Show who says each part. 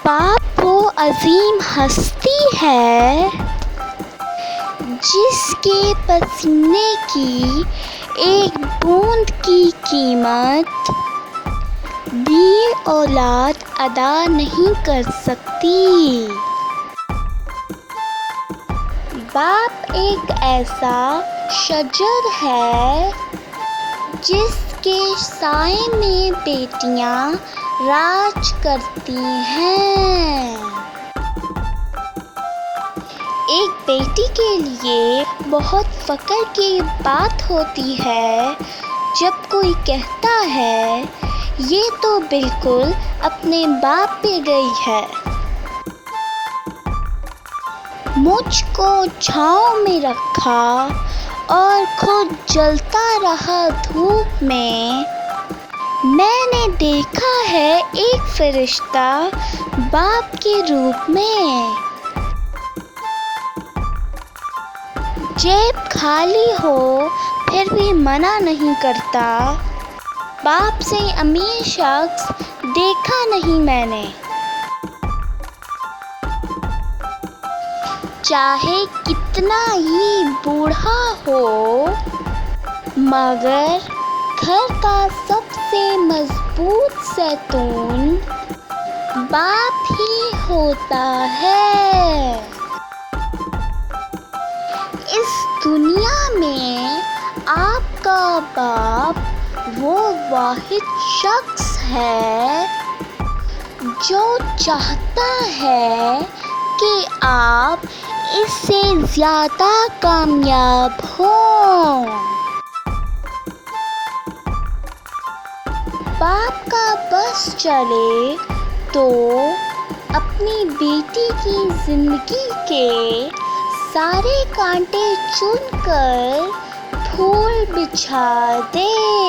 Speaker 1: باپ وہ عظیم ہستی ہے جس کے پسینے کی ایک بوند کی قیمت بھی اولاد ادا نہیں کر سکتی۔ باپ ایک ایسا شجر ہے جس کے سائے میں بیٹیاں راج کرتی ہیں۔ ایک بیٹی کے لیے بہت فخر کی بات ہوتی ہے جب کوئی کہتا ہے یہ تو بالکل اپنے باپ پہ گئی ہے۔ مجھ کو چھاؤں میں رکھا اور خود جلتا رہا دھوپ میں نے دیکھا ہے ایک فرشتہ باپ کے روپ میں۔ جیب خالی ہو پھر بھی منع نہیں کرتا، باپ سے امیر شخص دیکھا نہیں میں نے۔ چاہے کتنا ہی بوڑھا ہو مگر گھر کا سب سے مضبوط ستون باپ ہی ہوتا ہے۔ اس دنیا میں آپ کا باپ وہ واحد شخص ہے جو چاہتا ہے کہ آپ اس سے زیادہ کامیاب ہوں۔ باپ کا بس چلے تو اپنی بیٹی کی زندگی کے سارے کانٹے چن کر پھول بچھا دے۔